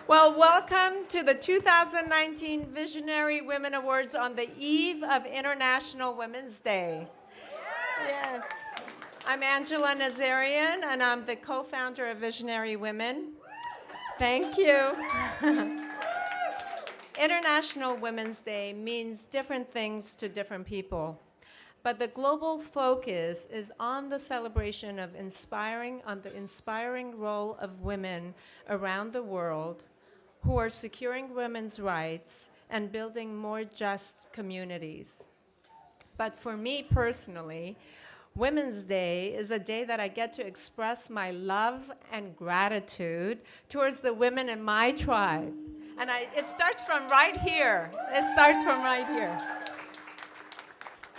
Well, welcome to the 2019 Visionary Women Awards on the eve of International Women's Day. Yes. I'm Angela Nazarian, and I'm the co-founder of Visionary Women. Thank you. International Women's Day means different things to different people. But the global focus is on the celebration of the inspiring role of women around the world who are securing women's rights and building more just communities. But for me personally, Women's Day is a day that I get to express my love and gratitude towards the women in my tribe. And it starts from right here. It starts from right here.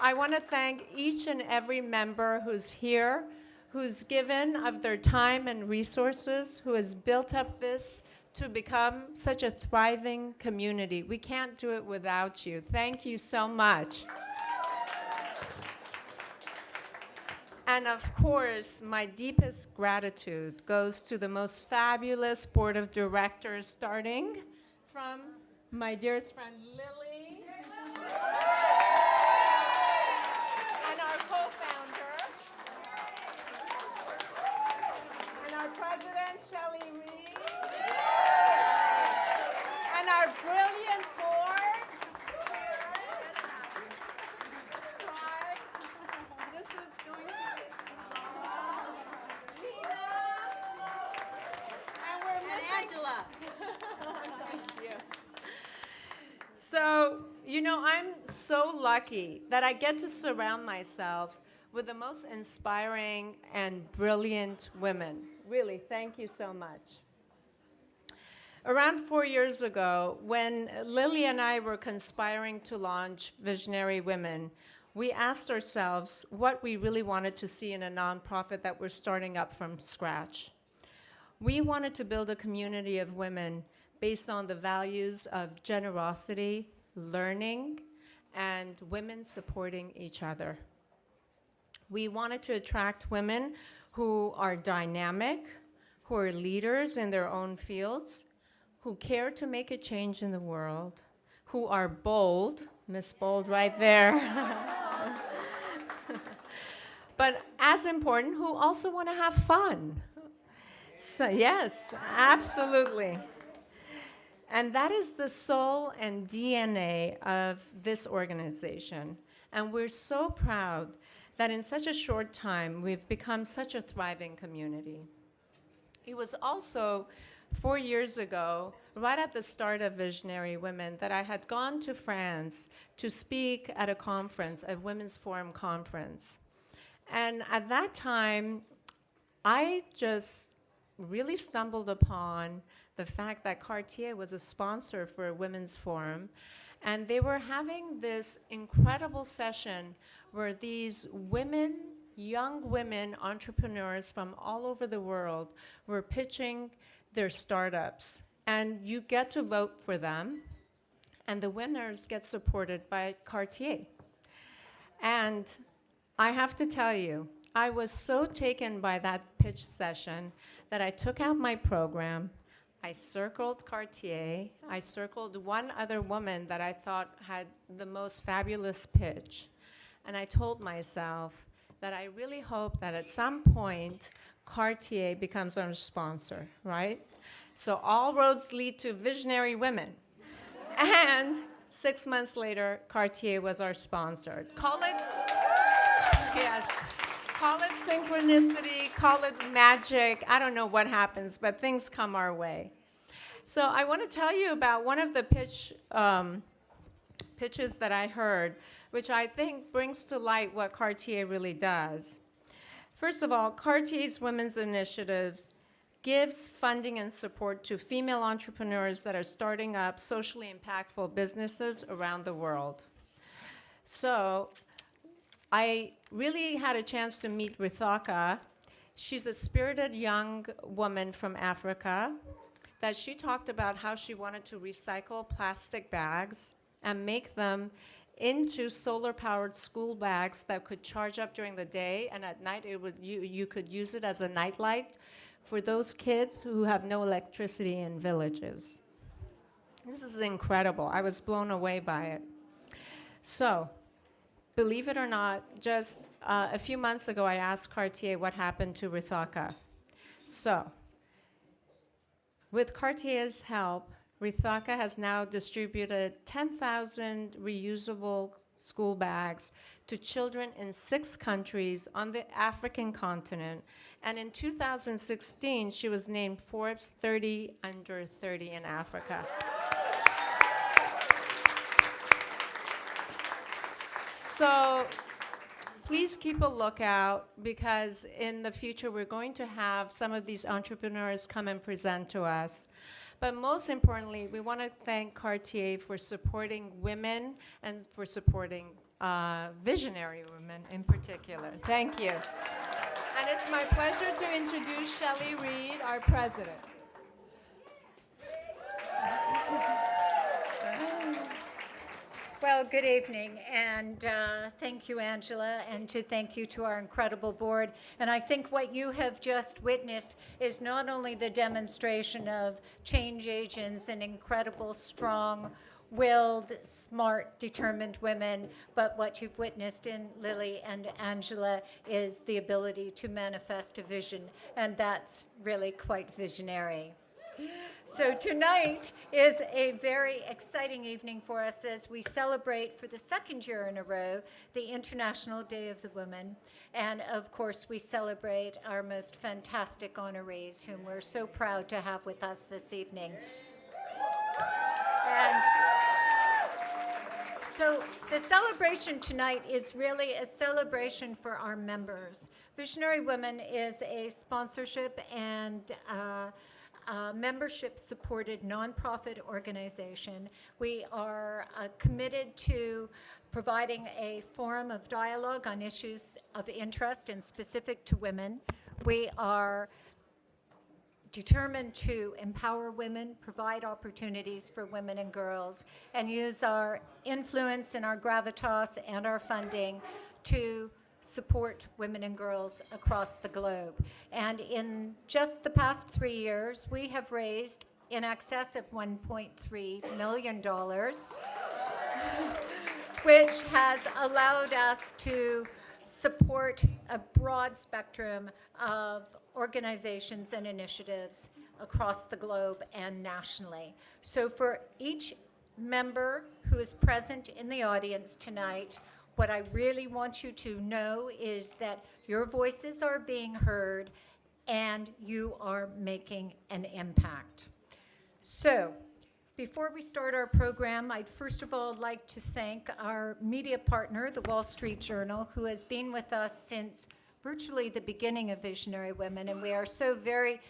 I want to thank each and every member who's here, who's given of their time and resources, who has built up this to become such a thriving community. We can't do it without you. Thank you so much. And of course, my deepest gratitude goes to the most fabulous board of directors, starting from my dearest friend Lily, and our co-founder, and our president, Shelley Reed, and our brilliant board. This is going to be Lena, and we're missing Angela. Thank you. So, I'm so lucky that I get to surround myself with the most inspiring and brilliant women. Really, thank you so much. Around 4 years ago, when Lily and I were conspiring to launch Visionary Women, we asked ourselves what we really wanted to see in a nonprofit that we're starting up from scratch. We wanted to build a community of women based on the values of generosity, learning, and women supporting each other. We wanted to attract women who are dynamic, who are leaders in their own fields, who care to make a change in the world, who are bold, Miss Bold right there, but as important, who also want to have fun. So yes, absolutely. And that is the soul and DNA of this organization. And we're so proud that in such a short time, we've become such a thriving community. It was also 4 years ago, right at the start of Visionary Women, that I had gone to France to speak at a conference, a Women's Forum conference. And at that time, I just really stumbled upon the fact that Cartier was a sponsor for a Women's Forum, and they were having this incredible session where these women, young women entrepreneurs from all over the world were pitching their startups. And you get to vote for them, and the winners get supported by Cartier. And I have to tell you, I was so taken by that pitch session that I took out my program, I circled Cartier, I circled one other woman that I thought had the most fabulous pitch, and I told myself that I really hope that at some point Cartier becomes our sponsor, right? So all roads lead to Visionary Women. And 6 months later, Cartier was our sponsor. Call it, yes. Call it synchronicity, call it magic. I don't know what happens, but things come our way. So I want to tell you about one of the pitches that I heard, which I think brings to light what Cartier really does. First of all, Cartier's women's initiatives gives funding and support to female entrepreneurs that are starting up socially impactful businesses around the world. So I really had a chance to meet Rithaka. She's a spirited young woman from Africa that she talked about how she wanted to recycle plastic bags and make them into solar-powered school bags that could charge up during the day, and at night you could use it as a nightlight for those kids who have no electricity in villages. This is incredible. I was blown away by it. So, believe it or not, just a few months ago, I asked Cartier what happened to Rithaka. So, with Cartier's help, Rithaka has now distributed 10,000 reusable school bags to children in 6 countries on the African continent. And in 2016, she was named Forbes 30 Under 30 in Africa. So please keep a lookout, because in the future we're going to have some of these entrepreneurs come and present to us. But most importantly, we want to thank Cartier for supporting women and for supporting visionary women in particular. Thank you. And it's my pleasure to introduce Shelley Reed, our president. Well, good evening, and thank you, Angela, and thank you to our incredible board. And I think what you have just witnessed is not only the demonstration of change agents and incredible, strong-willed, smart, determined women, but what you've witnessed in Lily and Angela is the ability to manifest a vision, and that's really quite visionary. So tonight is a very exciting evening for us as we celebrate for the 2nd year in a row the International Day of the Woman. And of course, we celebrate our most fantastic honorees, whom we're so proud to have with us this evening. And so the celebration tonight is really a celebration for our members. Visionary Women is a sponsorship and membership-supported nonprofit organization. We are committed to providing a forum of dialogue on issues of interest and specific to women. We are determined to empower women, provide opportunities for women and girls, and use our influence and our gravitas and our funding to support women and girls across the globe. And in just the past 3 years, we have raised in excess of $1.3 million, which has allowed us to support a broad spectrum of organizations and initiatives across the globe and nationally. So for each member who is present in the audience tonight, what I really want you to know is that your voices are being heard and you are making an impact. So, before we start our program, I'd first of all like to thank our media partner, the Wall Street Journal, who has been with us since virtually the beginning of Visionary Women, and we are so very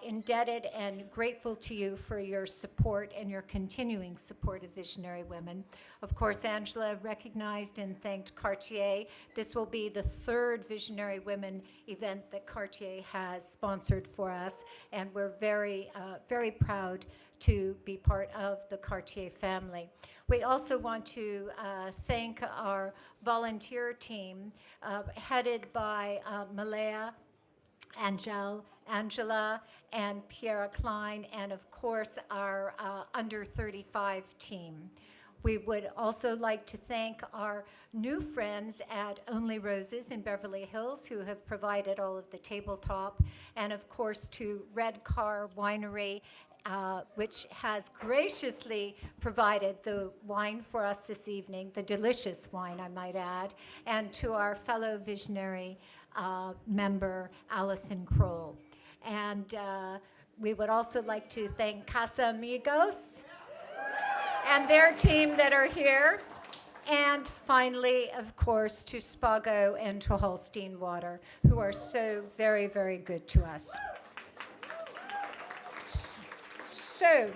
indebted and grateful to you for your support and your continuing support of Visionary Women. Of course, Angela recognized and thanked Cartier. This will be the 3rd Visionary Women event that Cartier has sponsored for us, and we're very, very proud to be part of the Cartier family. We also want to thank our volunteer team, headed by Malaya, Angela, and Pierre Klein, and of course our under 35 team. We would also like to thank our new friends at Only Roses in Beverly Hills, who have provided all of the tabletop, and of course to Red Car Winery, which has graciously provided the wine for us this evening, the delicious wine, I might add, and to our fellow visionary member, Allison Kroll. And we would also like to thank Casa Amigos and their team that are here. And finally, of course, to Spago and to Holstein Water, who are so very, very good to us. So,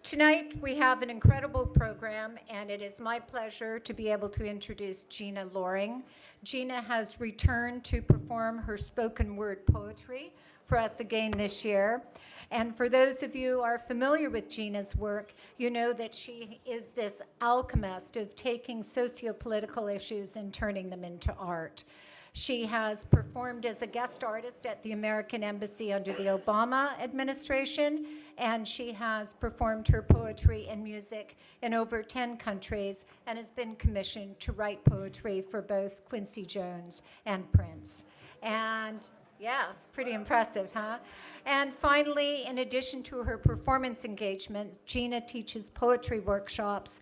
tonight we have an incredible program, and it is my pleasure to be able to introduce Gina Loring. Gina has returned to perform her spoken word poetry for us again this year. And for those of you who are familiar with Gina's work, you know that she is this alchemist of taking socio-political issues and turning them into art. She has performed as a guest artist at the American Embassy under the Obama administration, and she has performed her poetry and music in over 10 countries and has been commissioned to write poetry for both Quincy Jones and Prince. And yes, pretty impressive, huh? And finally, in addition to her performance engagements, Gina teaches poetry workshops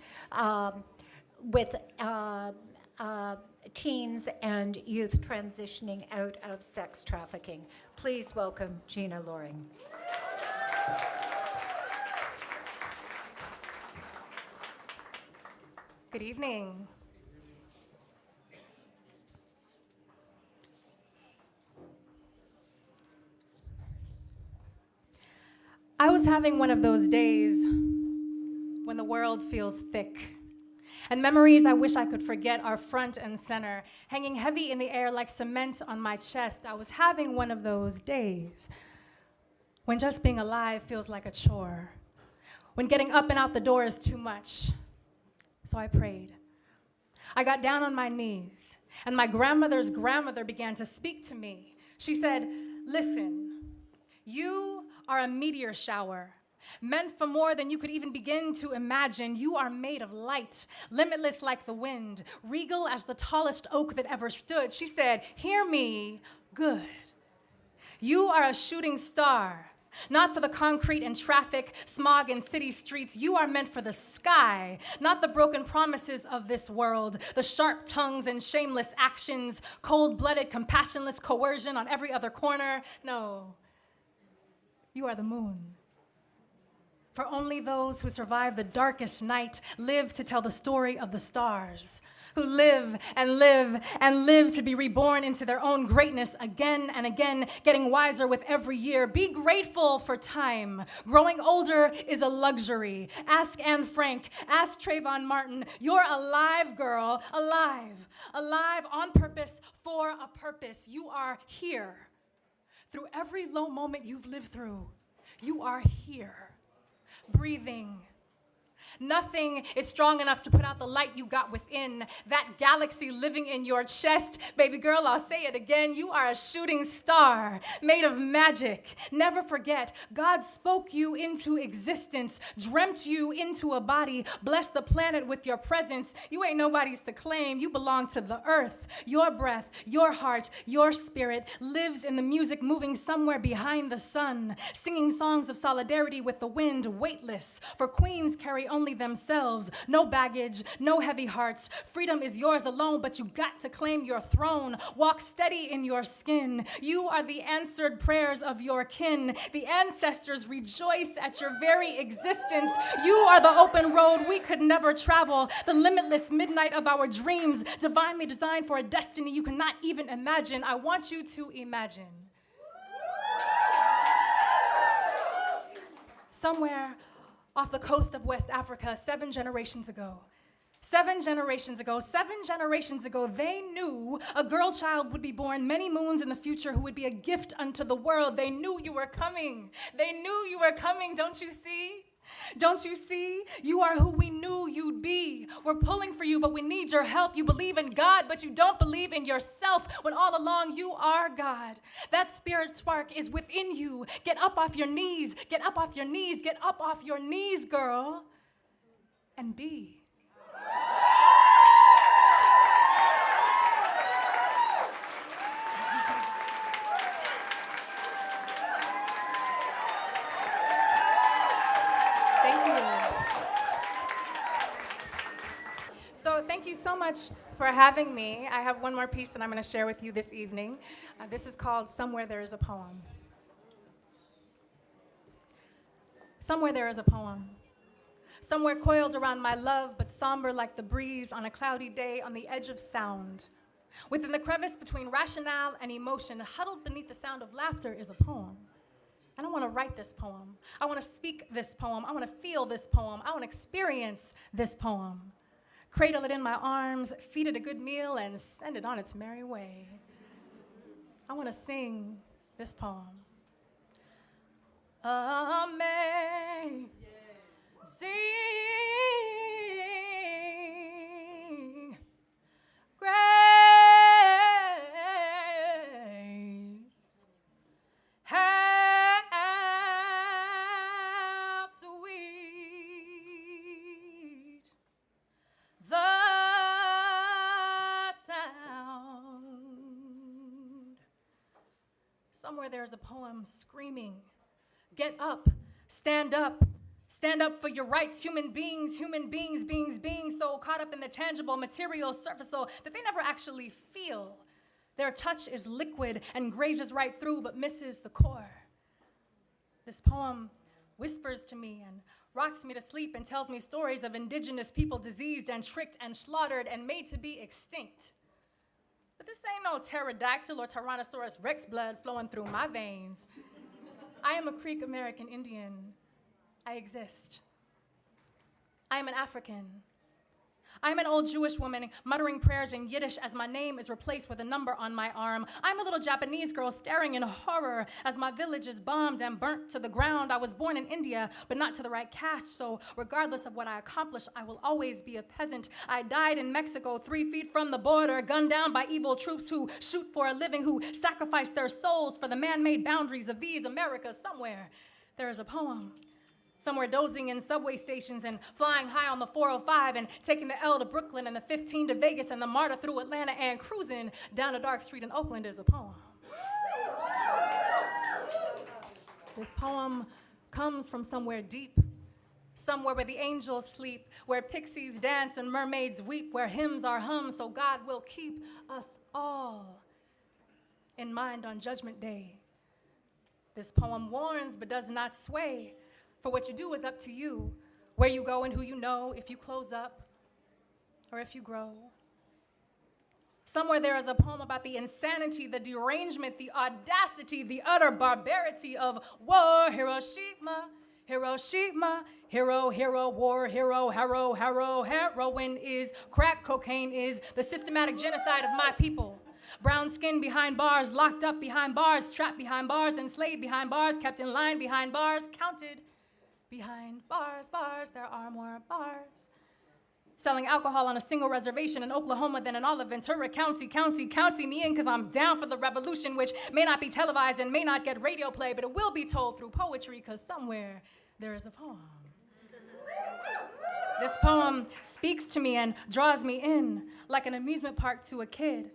with teens and youth transitioning out of sex trafficking. Please welcome Gina Loring. Good evening. I was having one of those days when the world feels thick, and memories I wish I could forget are front and center, hanging heavy in the air like cement on my chest. I was having one of those days when just being alive feels like a chore, when getting up and out the door is too much. So I prayed. I got down on my knees, and my grandmother's grandmother began to speak to me. She said, "Listen, you are a meteor shower, meant for more than you could even begin to imagine. You are made of light, limitless like the wind, regal as the tallest oak that ever stood." She said, "Hear me good. You are a shooting star, not for the concrete and traffic, smog and city streets. You are meant for the sky, not the broken promises of this world, the sharp tongues and shameless actions, cold-blooded, compassionless coercion on every other corner. No, you are the moon. For only those who survive the darkest night live to tell the story of the stars, who live and live and live to be reborn into their own greatness again and again, getting wiser with every year. Be grateful for time. Growing older is a luxury. Ask Anne Frank, ask Trayvon Martin. You're alive, girl, alive, alive on purpose for a purpose. You are here. Through every low moment you've lived through, you are here, breathing. Nothing is strong enough to put out the light you got within, that galaxy living in your chest. Baby girl, I'll say it again. You are a shooting star made of magic. Never forget, God spoke you into existence, dreamt you into a body, blessed the planet with your presence. You ain't nobody's to claim. You belong to the earth. Your breath, your heart, your spirit lives in the music moving somewhere behind the sun, singing songs of solidarity with the wind, weightless. For queens carry only themselves, no baggage, no heavy hearts. Freedom is yours alone, but you got to claim your throne. Walk steady in your skin. You are the answered prayers of your kin. The ancestors rejoice at your very existence. You are the open road we could never travel, the limitless midnight of our dreams, divinely designed for a destiny you cannot even imagine. I want you to imagine. Somewhere off the coast of West Africa, 7 generations ago, they knew a girl child would be born many moons in the future who would be a gift unto the world. They knew you were coming. They knew you were coming. Don't you see? Don't you see? You are who we knew you'd be. We're pulling for you, but we need your help. You believe in God, but you don't believe in yourself when all along you are God. That spirit spark is within you. Get up off your knees. Get up off your knees. Get up off your knees, girl, and be. So thank you so much for having me. I have one more piece that I'm going to share with you this evening. This is called Somewhere There Is a Poem. Somewhere there is a poem. Somewhere coiled around my love, but somber like the breeze on a cloudy day on the edge of sound. Within the crevice between rationale and emotion, huddled beneath the sound of laughter is a poem. And I want to write this poem. I want to speak this poem. I want to feel this poem. I want to experience this poem. Cradle it in my arms, feed it a good meal, and send it on its merry way. I want to sing this poem. Amazing grace, Somewhere there's a poem screaming, get up, stand up. Stand up for your rights, human beings, being so caught up in the tangible, material, surfaceal that they never actually feel. Their touch is liquid and grazes right through but misses the core. This poem whispers to me and rocks me to sleep and tells me stories of indigenous people diseased and tricked and slaughtered and made to be extinct. But this ain't no pterodactyl or Tyrannosaurus Rex blood flowing through my veins. I am a Creek American Indian. I exist. I am an African. I am an old Jewish woman muttering prayers in Yiddish as my name is replaced with a number on my arm. I'm a little Japanese girl staring in horror as my village is bombed and burnt to the ground. I was born in India, but not to the right caste, so regardless of what I accomplish, I will always be a peasant. I died in Mexico 3 feet from the border, gunned down by evil troops who shoot for a living, who sacrifice their souls for the man-made boundaries of these Americas. Somewhere there is a poem. Somewhere dozing in subway stations and flying high on the 405 and taking the L to Brooklyn and the 15 to Vegas and the MARTA through Atlanta and cruising down a dark street in Oakland is a poem. This poem comes from somewhere deep, somewhere where the angels sleep, where pixies dance and mermaids weep, where hymns are hummed, so God will keep us all in mind on Judgment Day. This poem warns but does not sway. For what you do is up to you, where you go and who you know, if you close up or if you grow. Somewhere there is a poem about the insanity, the derangement, the audacity, the utter barbarity of war. Hiroshima, Hiroshima, hero, war, hero, heroin is crack, cocaine is the systematic genocide of my people. Brown skin behind bars, locked up behind bars, trapped behind bars, enslaved behind bars, kept in line behind bars, counted behind bars, there are more bars. Selling alcohol on a single reservation in Oklahoma than in all of Ventura County, me in, because I'm down for the revolution, which may not be televised and may not get radio play, but it will be told through poetry, because somewhere there is a poem. This poem speaks to me and draws me in like an amusement park to a kid.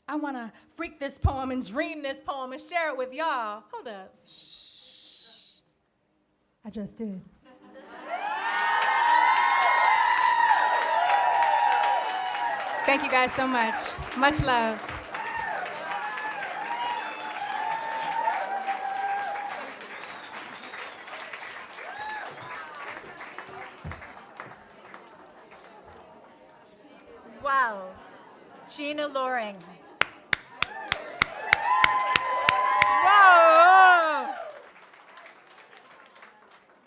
I want to freak this poem and dream this poem and share it with y'all. Hold up. I just did. Thank you guys so much. Much love. Wow. Gina Loring. Whoa!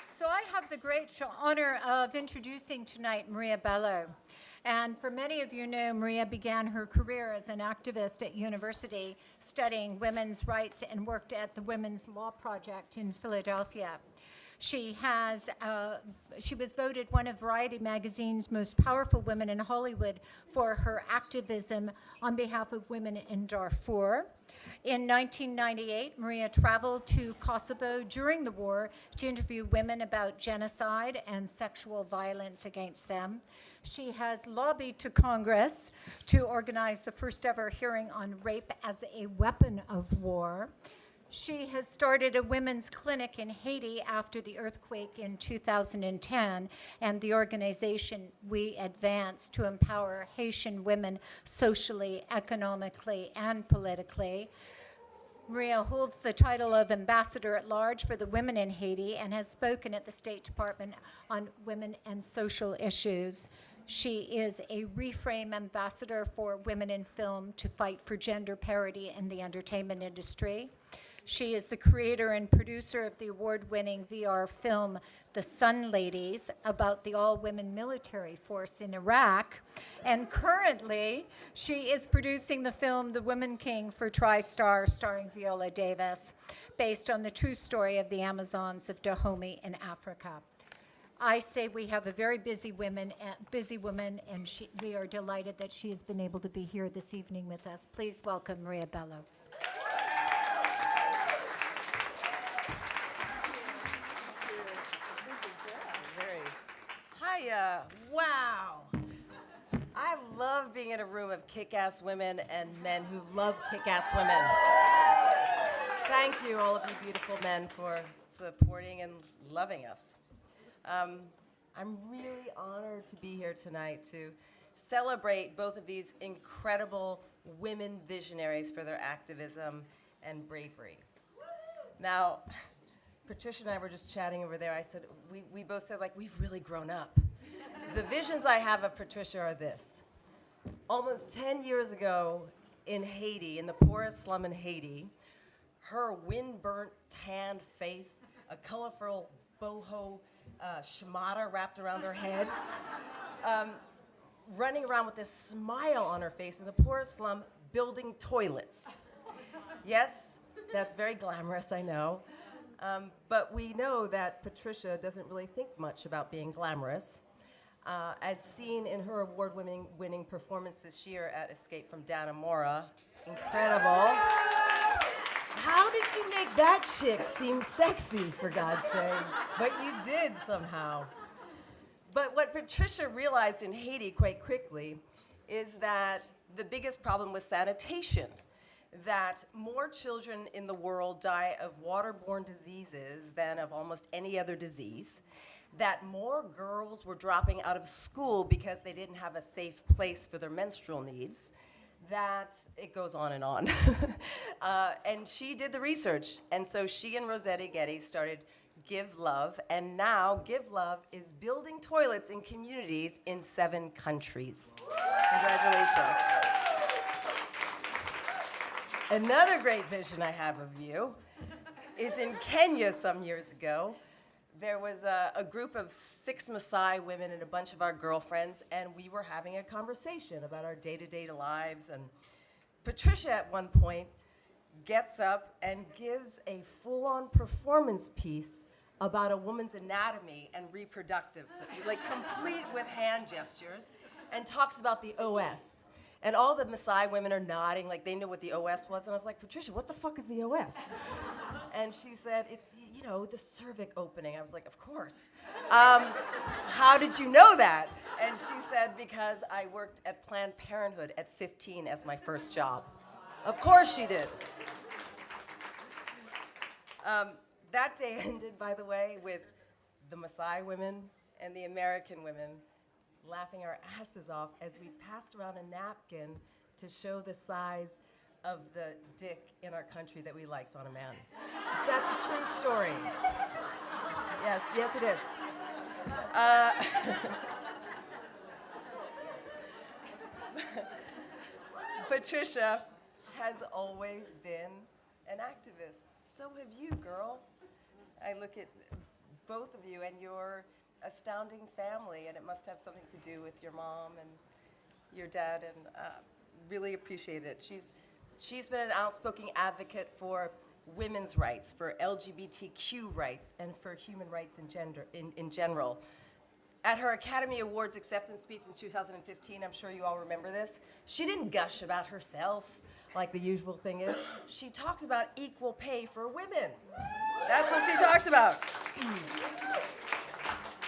So I have the great honor of introducing tonight Maria Bello. And for many of you know, Maria began her career as an activist at university, studying women's rights and worked at the Women's Law Project in Philadelphia. She was voted one of Variety magazine's most powerful women in Hollywood for her activism on behalf of women in Darfur. In 1998, Maria traveled to Kosovo during the war to interview women about genocide and sexual violence against them. She has lobbied to Congress to organize the first ever hearing on rape as a weapon of war. She has started a women's clinic in Haiti after the earthquake in 2010, and the organization We Advance to empower Haitian women socially, economically, and politically. Maria holds the title of Ambassador at Large for the Women in Haiti and has spoken at the State Department on women and social issues. She is a Reframe Ambassador for Women in Film to fight for gender parity in the entertainment industry. She is the creator and producer of the award-winning VR film, The Sun Ladies, about the all-women military force in Iraq. And currently, she is producing the film, The Woman King for TriStar, starring Viola Davis, based on the true story of the Amazons of Dahomey in Africa. I say we have a very busy woman, and we are delighted that she has been able to be here this evening with us. Please welcome Maria Bello. Hiya. Wow. I love being in a room of kick-ass women and men who love kick-ass women. Thank you, all of you beautiful men, for supporting and loving us. I'm really honored to be here tonight to celebrate both of these incredible women visionaries for their activism and bravery. Now, Patricia and I were just chatting over there. I said, we both said, like, we've really grown up. The visions I have of Patricia are this. Almost 10 years ago in Haiti, in the poorest slum in Haiti, her wind-burnt, tanned face, a colorful boho shimada wrapped around her head, running around with this smile on her face in the poorest slum, building toilets. Yes, that's very glamorous, I know. But we know that Patricia doesn't really think much about being glamorous, as seen in her award-winning performance this year at Escape from Dannemora. Incredible. How did you make that chick seem sexy, for God's sake? But you did somehow. But what Patricia realized in Haiti quite quickly is that the biggest problem was sanitation, that more children in the world die of waterborne diseases than of almost any other disease, that more girls were dropping out of school because they didn't have a safe place for their menstrual needs, that it goes on and on. And she did the research, and so she and Rosetta Getty started Give Love, and now Give Love is building toilets in communities in 7 countries. Congratulations. Another great vision I have of you is in Kenya some years ago. There was a group of 6 Maasai women and a bunch of our girlfriends, and we were having a conversation about our day-to-day lives. And Patricia, at one point, gets up and gives a full-on performance piece about a woman's anatomy and reproductive, like complete with hand gestures, and talks about the OS. And all the Maasai women are nodding like they knew what the OS was. And I was like, Patricia, what the fuck is the OS? And she said, it's, the cervix opening. I was like, of course. How did you know that? And she said, because I worked at Planned Parenthood at 15 as my first job. Of course she did. That day ended, by the way, with the Maasai women and the American women laughing our asses off as we passed around a napkin to show the size of the dick in our country that we liked on a man. That's a true story. Yes, it is. Patricia has always been an activist. So have you, girl. I look at both of you and your astounding family, and it must have something to do with your mom and your dad, and really appreciate it. She's been an outspoken advocate for women's rights, for LGBTQ rights, and for human rights in general. At her Academy Awards acceptance speech in 2015, I'm sure you all remember this, she didn't gush about herself like the usual thing is. She talked about equal pay for women. That's what she talked about.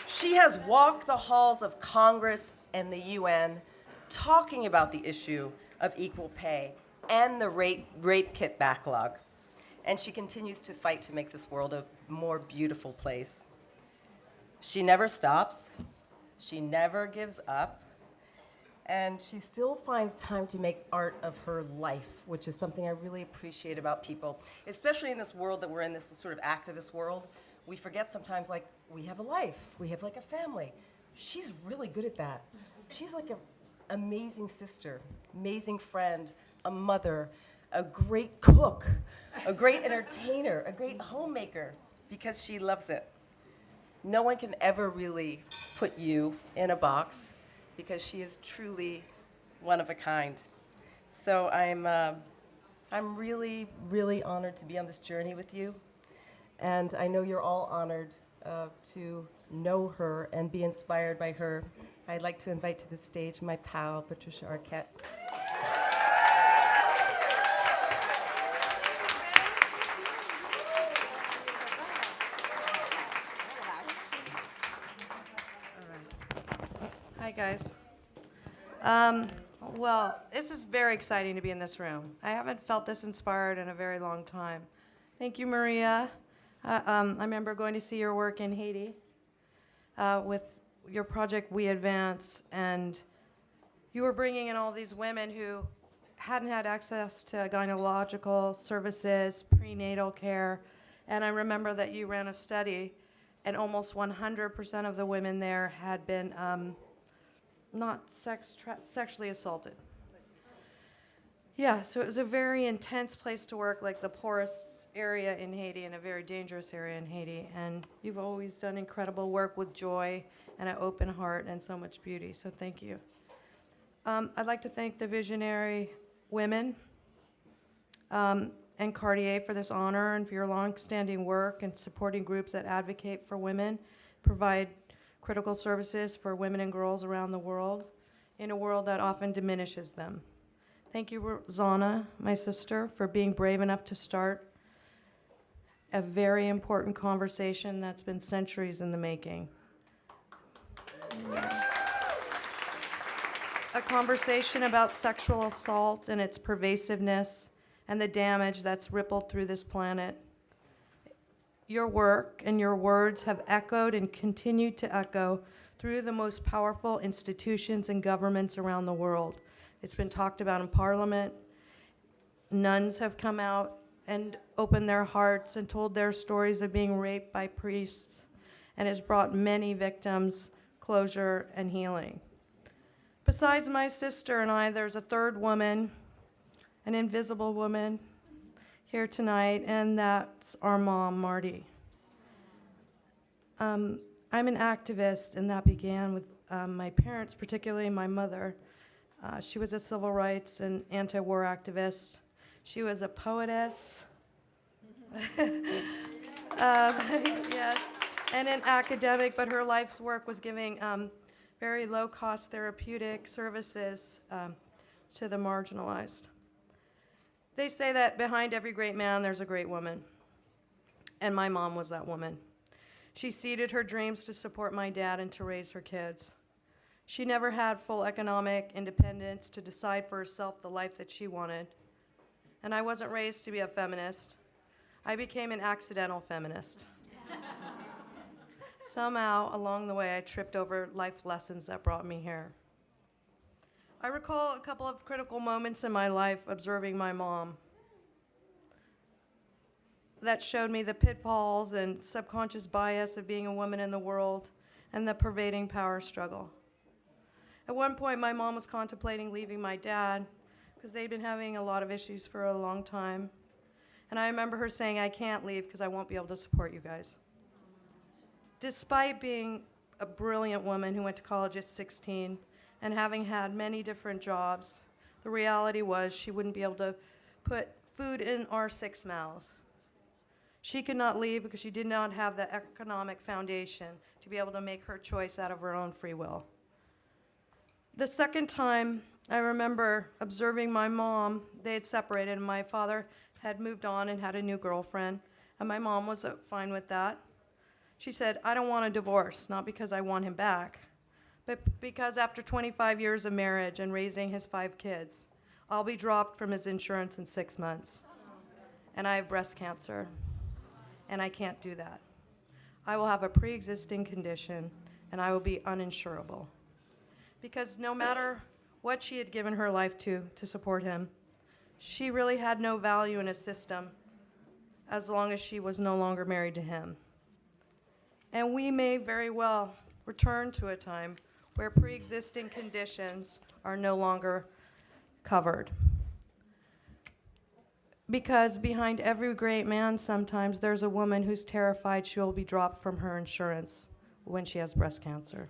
She has walked the halls of Congress and the UN talking about the issue of equal pay and the rape kit backlog. And she continues to fight to make this world a more beautiful place. She never stops. She never gives up. And she still finds time to make art of her life, which is something I really appreciate about people, especially in this world that we're in, this sort of activist world. We forget sometimes, like, we have a life. We have, like, a family. She's really good at that. She's like an amazing sister, amazing friend, a mother, a great cook, a great entertainer, a great homemaker, because she loves it. No one can ever really put you in a box, because she is truly one of a kind. So I'm really, really honored to be on this journey with you. And I know you're all honored to know her and be inspired by her. I'd like to invite to the stage my pal, Patricia Arquette. Hi, guys. Well, this is very exciting to be in this room. I haven't felt this inspired in a very long time. Thank you, Maria. I remember going to see your work in Haiti with your project We Advance, and you were bringing in all these women who hadn't had access to gynecological services, prenatal care, and I remember that you ran a study, and almost 100% of the women there had been not sexually assaulted. Yeah, so it was a very intense place to work, like the poorest area in Haiti and a very dangerous area in Haiti. And you've always done incredible work with joy and an open heart and so much beauty, so thank you. I'd like to thank the visionary women and Cartier for this honor and for your long-standing work and supporting groups that advocate for women, provide critical services for women and girls around the world in a world that often diminishes them. Thank you, Rosanna, my sister, for being brave enough to start a very important conversation that's been centuries in the making. A conversation about sexual assault and its pervasiveness and the damage that's rippled through this planet. Your work and your words have echoed and continue to echo through the most powerful institutions and governments around the world. It's been talked about in Parliament. Nuns have come out and opened their hearts and told their stories of being raped by priests, and has brought many victims closure and healing. Besides my sister and I, there's a third woman, an invisible woman, here tonight, and that's our mom, Marty. I'm an activist, and that began with my parents, particularly my mother. She was a civil rights and anti-war activist. She was a poetess, yes, and an academic, but her life's work was giving very low-cost therapeutic services to the marginalized. They say that behind every great man, there's a great woman, and my mom was that woman. She ceded her dreams to support my dad and to raise her kids. She never had full economic independence to decide for herself the life that she wanted. And I wasn't raised to be a feminist. I became an accidental feminist. Somehow, along the way, I tripped over life lessons that brought me here. I recall a couple of critical moments in my life observing my mom that showed me the pitfalls and subconscious bias of being a woman in the world and the pervading power struggle. At one point, my mom was contemplating leaving my dad because they'd been having a lot of issues for a long time. And I remember her saying, I can't leave because I won't be able to support you guys. Despite being a brilliant woman who went to college at 16 and having had many different jobs, the reality was she wouldn't be able to put food in our 6 mouths. She could not leave because she did not have the economic foundation to be able to make her choice out of her own free will. The second time, I remember observing my mom. They had separated, and my father had moved on and had a new girlfriend, and my mom was fine with that. She said, I don't want a divorce, not because I want him back, but because after 25 years of marriage and raising his 5 kids, I'll be dropped from his insurance in 6 months. And I have breast cancer, and I can't do that. I will have a pre-existing condition, and I will be uninsurable. Because no matter what she had given her life to support him, she really had no value in a system as long as she was no longer married to him. And we may very well return to a time where pre-existing conditions are no longer covered. Because behind every great man, sometimes there's a woman who's terrified she'll be dropped from her insurance when she has breast cancer.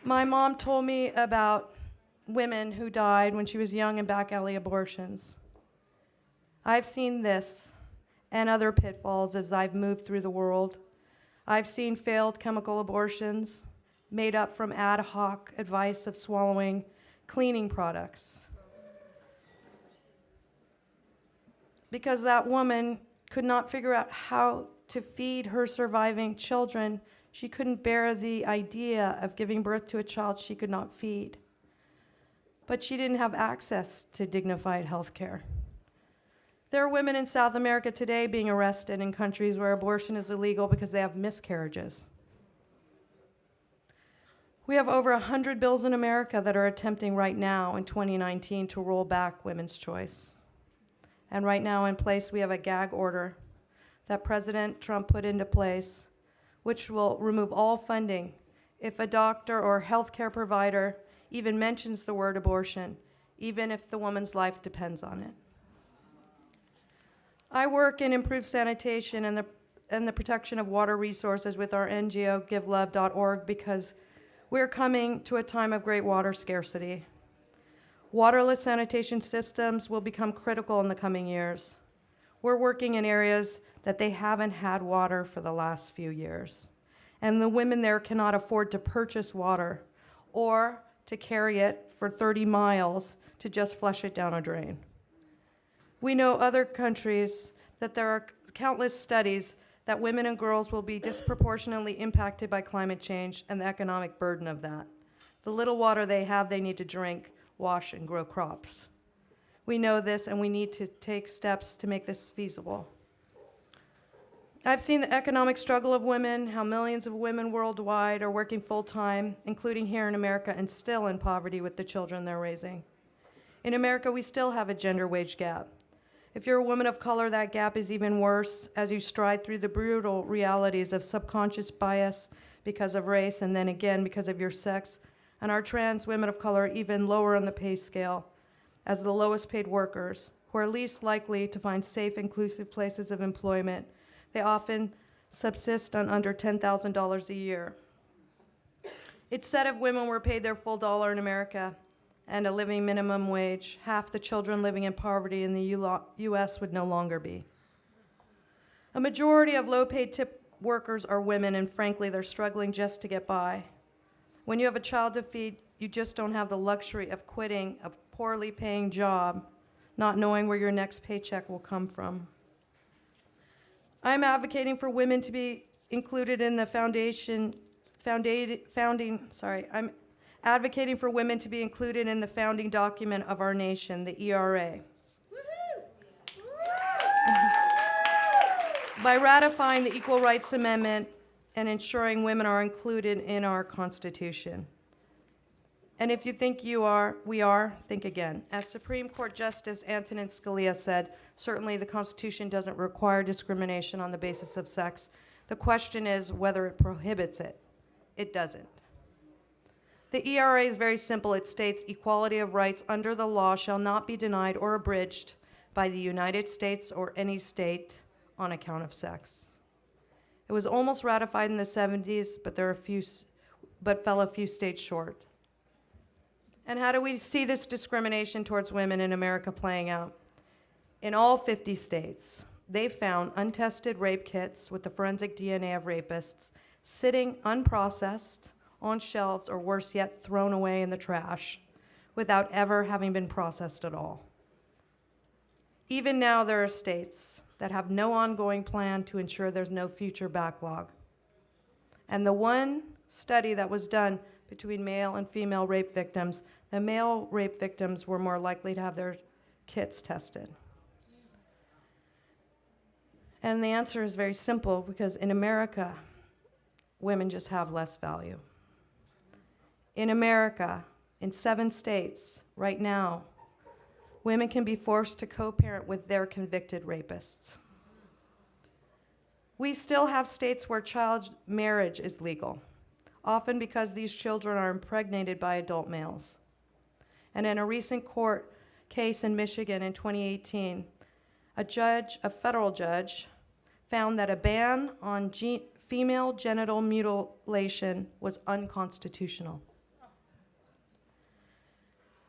My mom told me about women who died when she was young in back alley abortions. I've seen this and other pitfalls as I've moved through the world. I've seen failed chemical abortions made up from ad hoc advice of swallowing cleaning products. Because that woman could not figure out how to feed her surviving children. She couldn't bear the idea of giving birth to a child she could not feed. But she didn't have access to dignified health care. There are women in South America today being arrested in countries where abortion is illegal because they have miscarriages. We have over 100 bills in America that are attempting right now in 2019 to roll back women's choice. And right now in place, we have a gag order that President Trump put into place, which will remove all funding if a doctor or healthcare provider even mentions the word abortion, even if the woman's life depends on it. I work in improved sanitation and the protection of water resources with our NGO GiveLove.org because we're coming to a time of great water scarcity. Waterless sanitation systems will become critical in the coming years. We're working in areas that they haven't had water for the last few years. And the women there cannot afford to purchase water or to carry it for 30 miles to just flush it down a drain. We know other countries that there are countless studies that women and girls will be disproportionately impacted by climate change and the economic burden of that. The little water they have, they need to drink, wash, and grow crops. We know this, and we need to take steps to make this feasible. I've seen the economic struggle of women, how millions of women worldwide are working full-time, including here in America, and still in poverty with the children they're raising. In America, we still have a gender wage gap. If you're a woman of color, that gap is even worse as you stride through the brutal realities of subconscious bias because of race and then again because of your sex. And our trans women of color are even lower on the pay scale as the lowest paid workers who are least likely to find safe, inclusive places of employment. They often subsist on under $10,000 a year. It's said if women were paid their full dollar in America and a living minimum wage, half the children living in poverty in the U.S. would no longer be. A majority of low-paid tip workers are women, and frankly, they're struggling just to get by. When you have a child to feed, you just don't have the luxury of quitting a poorly paying job, not knowing where your next paycheck will come from. I'm advocating for women to be included in the I'm advocating for women to be included in the founding document of our nation, the ERA. By ratifying the Equal Rights Amendment and ensuring women are included in our Constitution. And if you think we are, think again. As Supreme Court Justice Antonin Scalia said, certainly the Constitution doesn't require discrimination on the basis of sex. The question is whether it prohibits it. It doesn't. The ERA is very simple. It states equality of rights under the law shall not be denied or abridged by the United States or any state on account of sex. It was almost ratified in the 70s, but fell a few states short. And how do we see this discrimination towards women in America playing out? In all 50 states, they found untested rape kits with the forensic DNA of rapists sitting unprocessed on shelves, or worse yet, thrown away in the trash without ever having been processed at all. Even now, there are states that have no ongoing plan to ensure there's no future backlog. And the one study that was done between male and female rape victims, the male rape victims were more likely to have their kits tested. And the answer is very simple, because in America, women just have less value. In America, in 7 states, right now, women can be forced to co-parent with their convicted rapists. We still have states where child marriage is legal, often because these children are impregnated by adult males. And in a recent court case in Michigan in 2018, a federal judge, found that a ban on female genital mutilation was unconstitutional.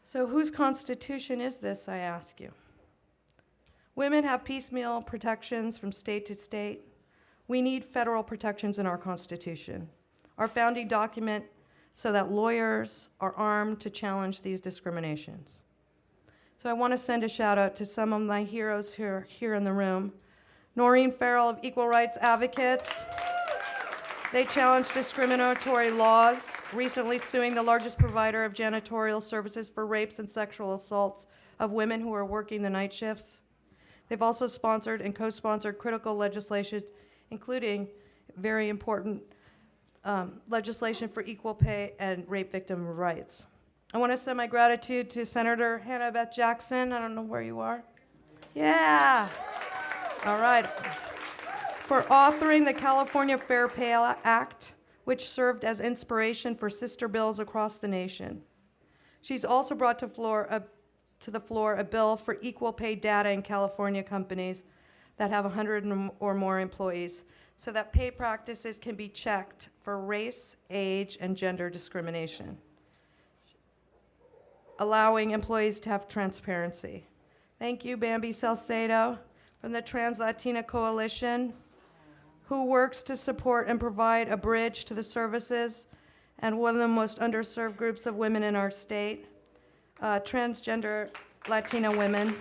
So whose constitution is this, I ask you? Women have piecemeal protections from state to state. We need federal protections in our Constitution, our founding document, so that lawyers are armed to challenge these discriminations. So I want to send a shout out to some of my heroes who are here in the room. Noreen Farrell of Equal Rights Advocates. They challenged discriminatory laws, recently suing the largest provider of janitorial services for rapes and sexual assaults of women who are working the night shifts. They've also sponsored and co-sponsored critical legislation, including very important legislation for equal pay and rape victim rights. I want to send my gratitude to Senator Hannah Beth Jackson. I don't know where you are. Yeah. All right. For authoring the California Fair Pay Act, which served as inspiration for sister bills across the nation. She's also brought to the floor a bill for equal pay data in California companies that have 100 or more employees, so that pay practices can be checked for race, age, and gender discrimination, allowing employees to have transparency. Thank you, Bambi Salcedo from the Trans Latina Coalition, who works to support and provide a bridge to the services and one of the most underserved groups of women in our state, transgender Latina women,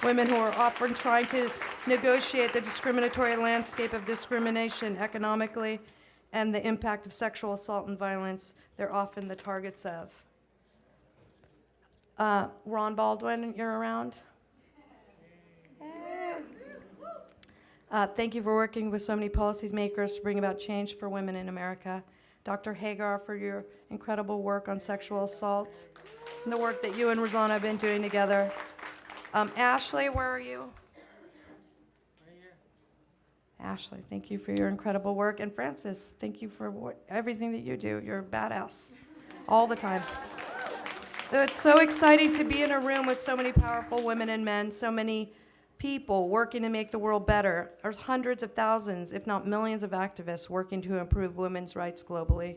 women who are often trying to negotiate the discriminatory landscape of discrimination economically and the impact of sexual assault and violence they're often the targets of. Ron Baldwin, you're around? Thank you for working with so many policymakers to bring about change for women in America. Dr. Hagar, for your incredible work on sexual assault and the work that you and Rosanna have been doing together. Ashley, where are you? Ashley, thank you for your incredible work. And Francis, thank you for everything that you do. You're a badass all the time. It's so exciting to be in a room with so many powerful women and men, so many people working to make the world better. There's hundreds of thousands, if not millions of activists working to improve women's rights globally.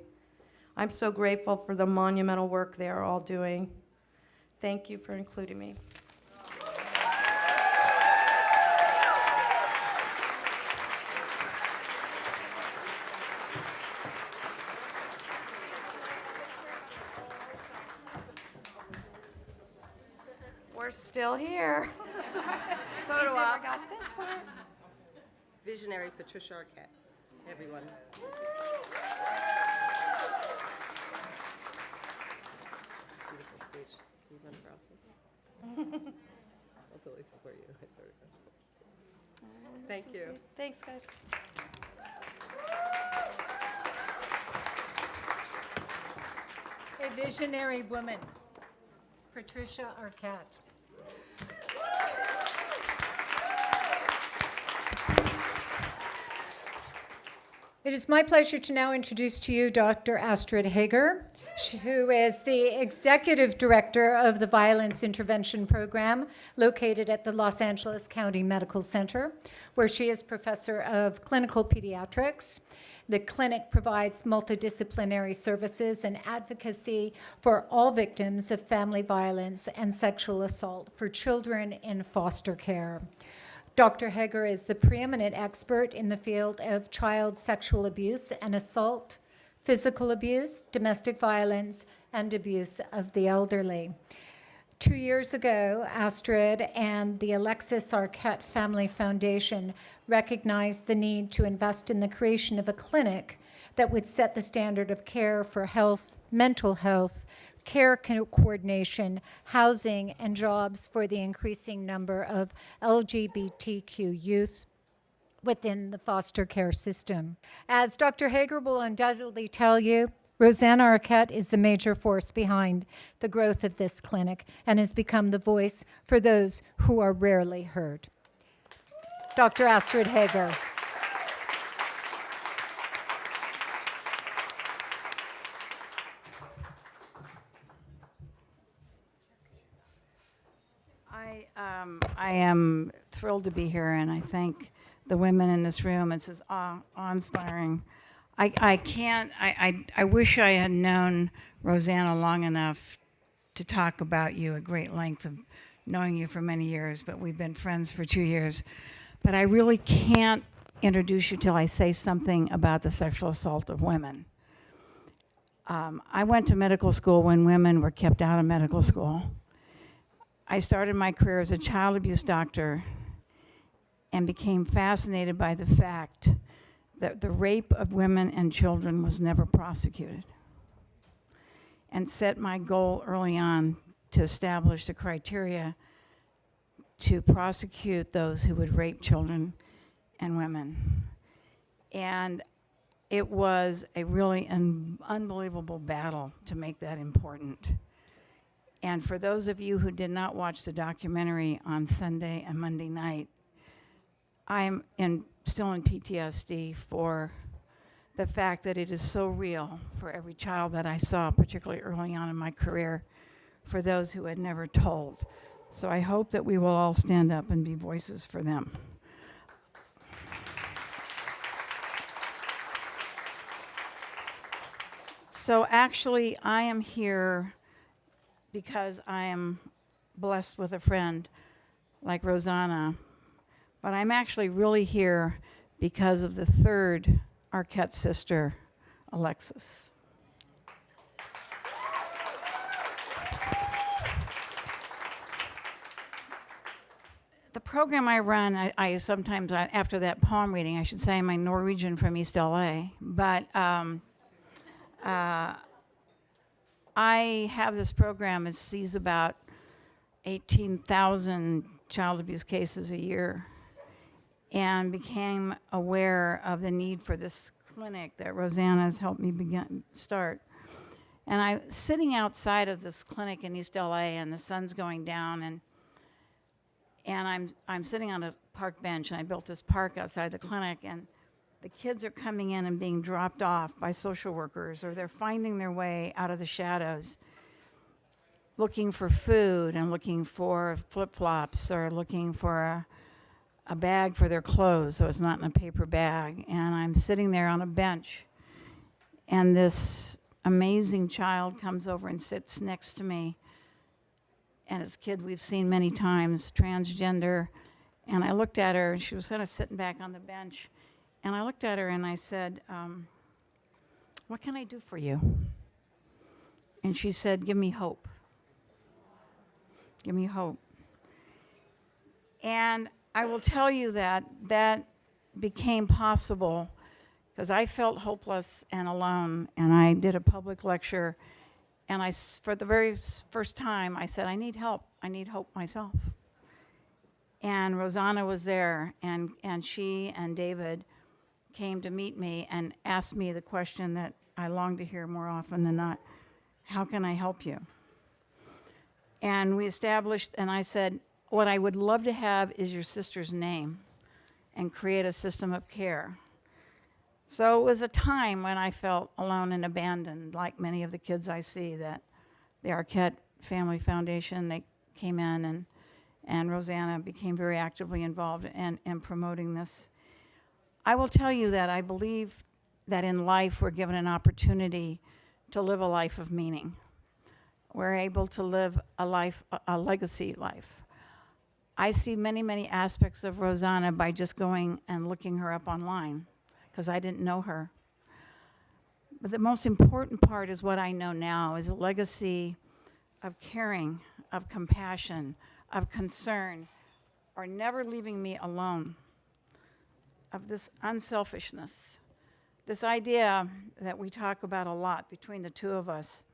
I'm so grateful for the monumental work they are all doing. Thank you for including me. We're still here. Photo We never op. got this one. Visionary Patricia Arquette, everyone. Beautiful speech. Can you run for office? I'll totally support you. I swear to God. Thank you. Thanks, guys. A visionary woman, Patricia Arquette. It is my pleasure to now introduce to you Dr. Astrid Hager, who is the Executive Director of the Violence Intervention Program located at the Los Angeles County Medical Center, where she is Professor of Clinical Pediatrics. The clinic provides multidisciplinary services and advocacy for all victims of family violence and sexual assault for children in foster care. Dr. Hager is the preeminent expert in the field of child sexual abuse and assault, physical abuse, domestic violence, and abuse of the elderly. 2 years ago, Astrid and the Alexis Arquette Family Foundation recognized the need to invest in the creation of a clinic that would set the standard of care for health, mental health, care coordination, housing, and jobs for the increasing number of LGBTQ youth within the foster care system. As Dr. Hager will undoubtedly tell you, Rosanna Arquette is the major force behind the growth of this clinic and has become the voice for those who are rarely heard. Dr. Astrid Hager. I am thrilled to be here, and I thank the women in this room. It's just awe-inspiring. I wish I had known Rosanna long enough to talk about you at great length, of knowing you for many years, but we've been friends for 2 years. But I really can't introduce you till I say something about the sexual assault of women. I went to medical school when women were kept out of medical school. I started my career as a child abuse doctor and became fascinated by the fact that the rape of women and children was never prosecuted, and set my goal early on to establish the criteria to prosecute those who would rape children and women. And it was a really unbelievable battle to make that important. And for those of you who did not watch the documentary on Sunday and Monday night, I'm still in PTSD for the fact that it is so real for every child that I saw, particularly early on in my career, for those who had never told. So I hope that we will all stand up and be voices for them. So actually, I am here because I am blessed with a friend like Rosanna, but I'm actually really here because of the third Arquette sister, Alexis. The program I run, I sometimes, after that poem reading, I should say I'm a Norwegian from East LA, but I have this program that sees about 18,000 child abuse cases a year, and became aware of the need for this clinic that Rosanna has helped me start. And I'm sitting outside of this clinic in East LA, and the sun's going down, and I'm sitting on a park bench, and I built this park outside the clinic, and the kids are coming in and being dropped off by social workers, or they're finding their way out of the shadows, looking for food and looking for flip-flops, or looking for a bag for their clothes so it's not in a paper bag. And I'm sitting there on a bench, and this amazing child comes over and sits next to me. And it's a kid we've seen many times, transgender. And I looked at her, and she was kind of sitting back on the bench. And I looked at her and I said, what can I do for you? And she said, give me hope. Give me hope. And I will tell you that that became possible because I felt hopeless and alone. And I did a public lecture. And for the very first time, I said, I need help. I need hope myself. And Rosanna was there, and she and David came to meet me and asked me the question that I long to hear more often than not: how can I help you? And we established, and I said, what I would love to have is your sister's name and create a system of care. So it was a time when I felt alone and abandoned, like many of the kids I see that the Arquette Family Foundation, they came in, and Rosanna became very actively involved in promoting this. I will tell you that I believe that in life we're given an opportunity to live a life of meaning. We're able to live a life, a legacy life. I see many, many aspects of Rosanna by just going and looking her up online, because I didn't know her. But the most important part is what I know now, is a legacy of caring, of compassion, of concern, or never leaving me alone, of this unselfishness, this idea that we talk about a lot between the two of us,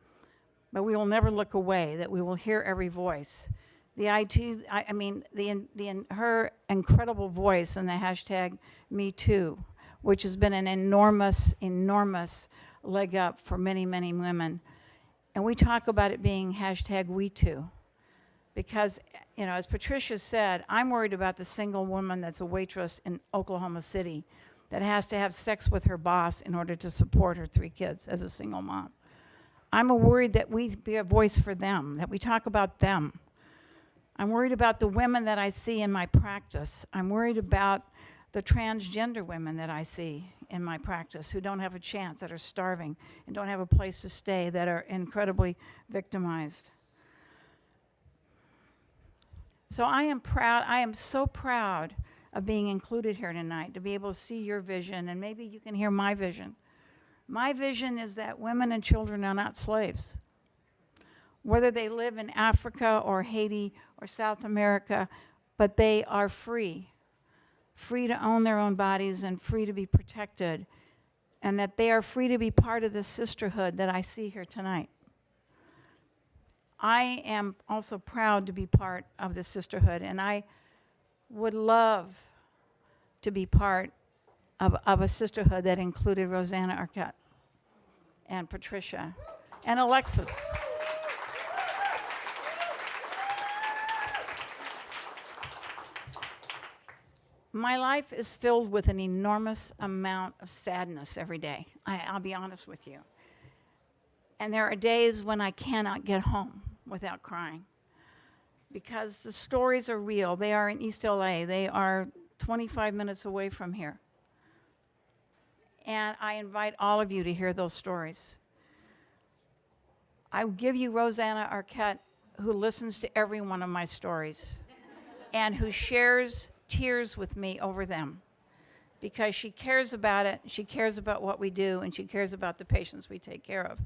but we will never look away, that we will hear every voice. Her incredible voice in the hashtag #MeToo, which has been an enormous, enormous leg up for many, many women. And we talk about it being #WeToo. Because, as Patricia said, I'm worried about the single woman that's a waitress in Oklahoma City that has to have sex with her boss in order to support her 3 kids as a single mom. I'm worried that we be a voice for them, that we talk about them. I'm worried about the women that I see in my practice. I'm worried about the transgender women that I see in my practice who don't have a chance, that are starving and don't have a place to stay, that are incredibly victimized. So I am proud, I am so proud of being included here tonight, to be able to see your vision, and maybe you can hear my vision. My vision is that women and children are not slaves. Whether they live in Africa or Haiti or South America, but they are free to own their own bodies and free to be protected, and that they are free to be part of this sisterhood that I see here tonight. I am also proud to be part of the sisterhood, and I would love to be part of a sisterhood that included Rosanna Arquette and Patricia and Alexis. My life is filled with an enormous amount of sadness every day. I'll be honest with you. And there are days when I cannot get home without crying because the stories are real. They are in East LA. They are 25 minutes away from here. And I invite all of you to hear those stories. I give you Rosanna Arquette, who listens to every one of my stories and who shares tears with me over them because she cares about it, she cares about what we do, and she cares about the patients we take care of.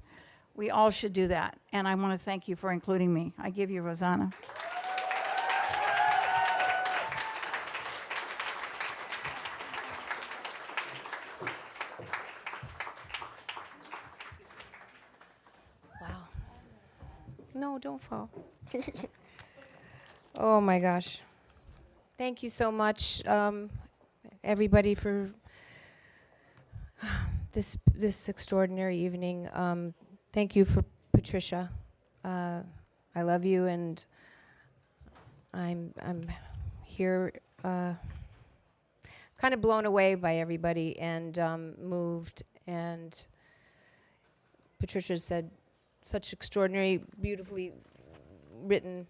We all should do that, and I want to thank you for including me. I give you Rosanna. Wow. No, don't fall. Oh my gosh. Thank you so much, everybody, for this extraordinary evening. Thank you for Patricia. I love you, and I'm here kind of blown away by everybody and moved. And Patricia said such extraordinary, beautifully written,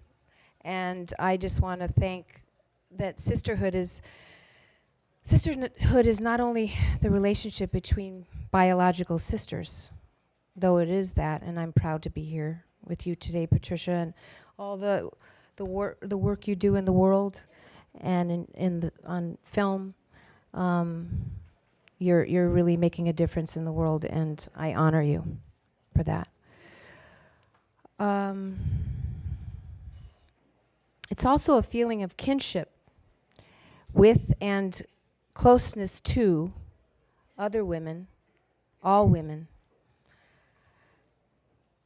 and I just want to thank that sisterhood is not only the relationship between biological sisters, though it is that, and I'm proud to be here with you today, Patricia, and all the work you do in the world and on film. You're really making a difference in the world, and I honor you for that. It's also a feeling of kinship with and closeness to other women, all women.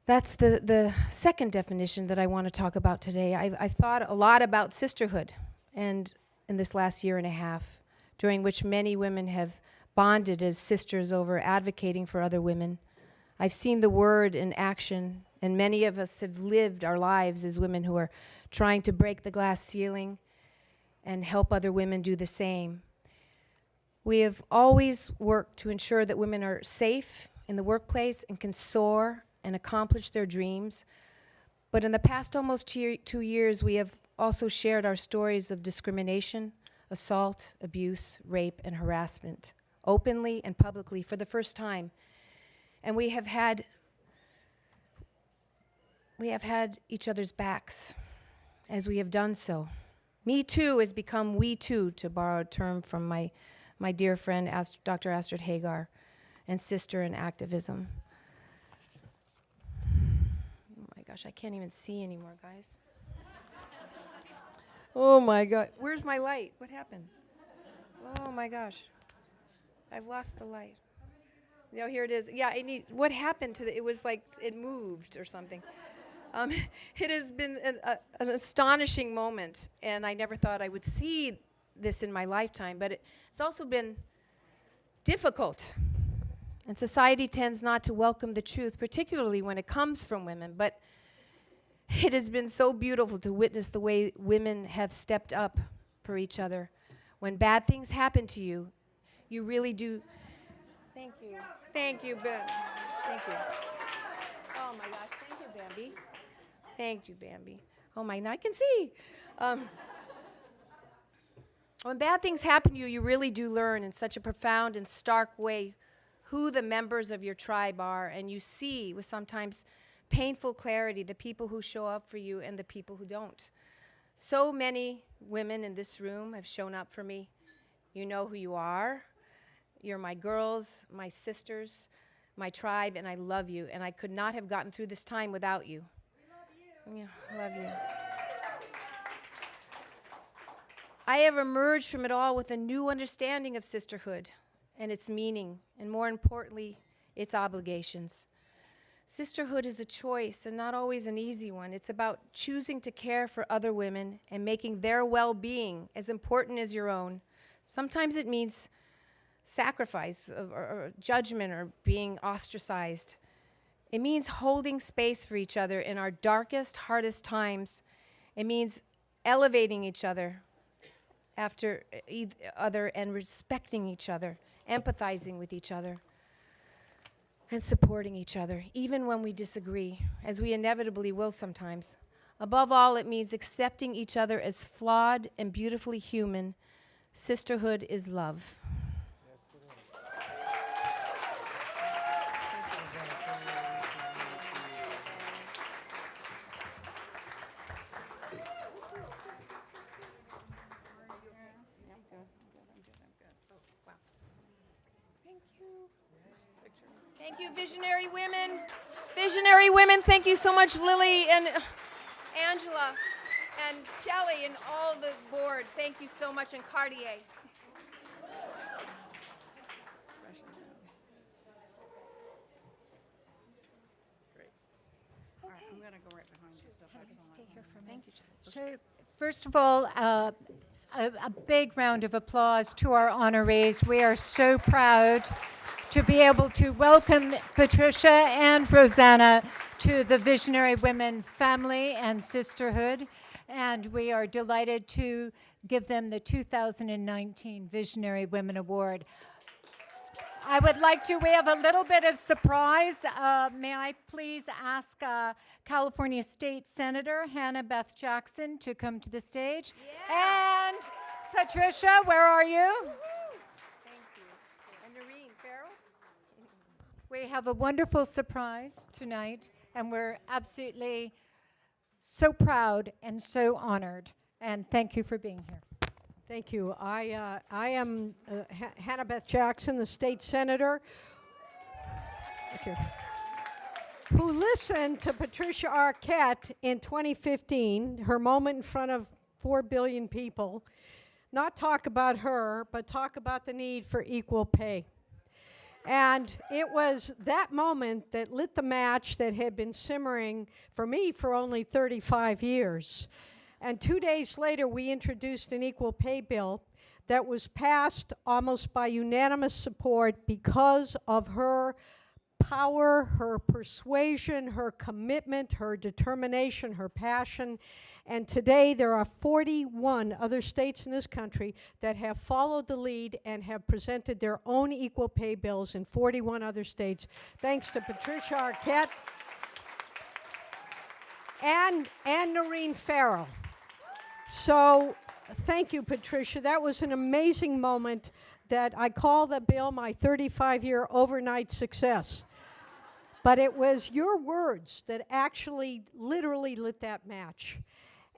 That's the second definition that I want to talk about today. I've thought a lot about sisterhood, and in this last year and a half, during which many women have bonded as sisters over advocating for other women. I've seen the word in action, and many of us have lived our lives as women who are trying to break the glass ceiling and help other women do the same. We have always worked to ensure that women are safe in the workplace and can soar and accomplish their dreams. But in the past almost 2 years, we have also shared our stories of discrimination, assault, abuse, rape, and harassment, openly and publicly for the first time. And we have had each other's backs as we have done so. Me Too has become We Too, to borrow a term from my dear friend Dr. Astrid Hagar, and sister in activism. Oh my gosh, I can't even see anymore, guys. Oh my God, where's my light? What happened? Oh my gosh, I've lost the light. No, here it is. Yeah, what happened to it was like it moved or something. It has been an astonishing moment, and I never thought I would see this in my lifetime, but it's also been difficult. And society tends not to welcome the truth, particularly when it comes from women, but it has been so beautiful to witness the way women have stepped up for each other. When bad things happen to you, you really do. Thank you. Thank you, Ben. Thank you. Oh my gosh, thank you, Bambi. Thank you, Bambi. Oh my, now I can see. When bad things happen to you, you really do learn in such a profound and stark way who the members of your tribe are, and you see with sometimes painful clarity the people who show up for you and the people who don't. So many women in this room have shown up for me. You know who you are. You're my girls, my sisters, my tribe, and I love you, and I could not have gotten through this time without you. We love you. Yeah, I love you. I have emerged from it all with a new understanding of sisterhood and its meaning, and more importantly, its obligations. Sisterhood is a choice and not always an easy one. It's about choosing to care for other women and making their well-being as important as your own. Sometimes it means sacrifice or judgment or being ostracized. It means holding space for each other in our darkest, hardest times. It means elevating each other after other and respecting each other, empathizing with each other, and supporting each other, even when we disagree, as we inevitably will sometimes. Above all, it means accepting each other as flawed and beautifully human. Sisterhood is love. Thank you, visionary women. Visionary women, thank you so much, Lily and Angela and Shelley and all the board. Thank you so much, and Cartier. I'm going to go right behind you. Thank you, Shelley. So, first of all, a big round of applause to our honorees. We are so proud to be able to welcome Patricia and Rosanna to the Visionary Women family and sisterhood. And we are delighted to give them the 2019 Visionary Women Award. I would like to, we have a little bit of surprise. May I please ask California State Senator Hannah Beth Jackson to come to the stage? Yeah. And Patricia, where are you? Thank you. And Noreen Farrell? We have a wonderful surprise tonight, and we're absolutely so proud and so honored. And thank you for being here. Thank you. I am Hannah Beth Jackson, the state senator, who listened to Patricia Arquette in 2015, her moment in front of 4 billion people, not talk about her, but talk about the need for equal pay. And it was that moment that lit the match that had been simmering for me for only 35 years. And 2 days later, we introduced an equal pay bill that was passed almost by unanimous support because of her power, her persuasion, her commitment, her determination, her passion. And today, there are 41 other states in this country that have followed the lead and have presented their own equal pay bills in 41 other states, thanks to Patricia Arquette and Noreen Farrell. So thank you, Patricia. That was an amazing moment that I call the bill my 35-year overnight success. But it was your words that actually literally lit that match.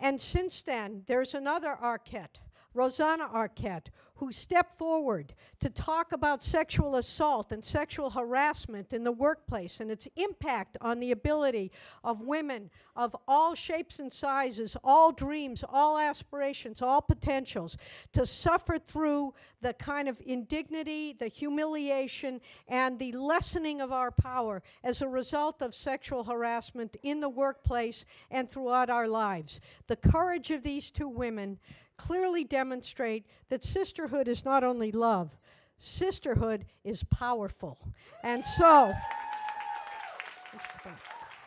And since then, there's another Arquette, Rosanna Arquette, who stepped forward to talk about sexual assault and sexual harassment in the workplace and its impact on the ability of women of all shapes and sizes, all dreams, all aspirations, all potentials, to suffer through the kind of indignity, the humiliation, and the lessening of our power as a result of sexual harassment in the workplace and throughout our lives. The courage of these two women clearly demonstrate that sisterhood is not only love, sisterhood is powerful. And so,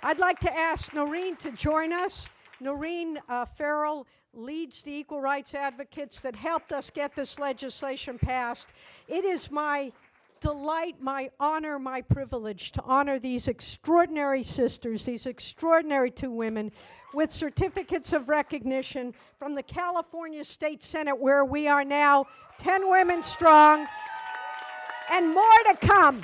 I'd like to ask Noreen to join us. Noreen Farrell leads the equal rights advocates that helped us get this legislation passed. It is my delight, my honor, my privilege to honor these extraordinary sisters, these extraordinary two women, with certificates of recognition from the California State Senate, where we are now 10 women strong, and more to come,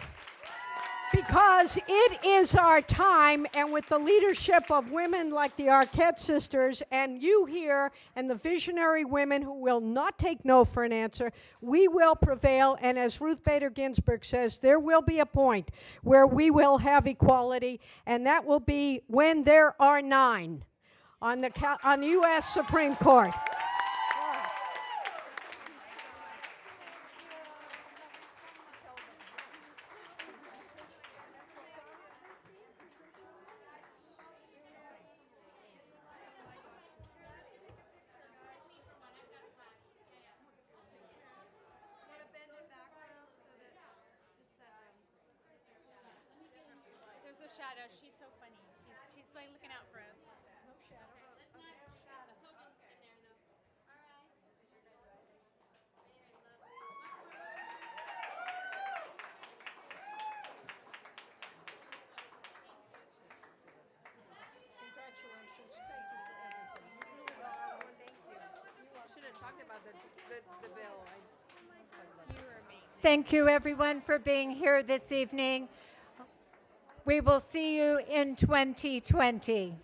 because it is our time, and with the leadership of women like the Arquette sisters and you here and the visionary women who will not take no for an answer, we will prevail. And as Ruth Bader Ginsburg says, there will be a point where we will have equality, and that will be when there are 9 on the U.S. Supreme Court. Shadow. She's so funny. She's like looking out for us. No Shadow. Congratulations. Thank you for everything. You really are. Thank you. Should have talked about the bill. You were amazing. Thank you, everyone, for being here this evening. We will see you in 2020.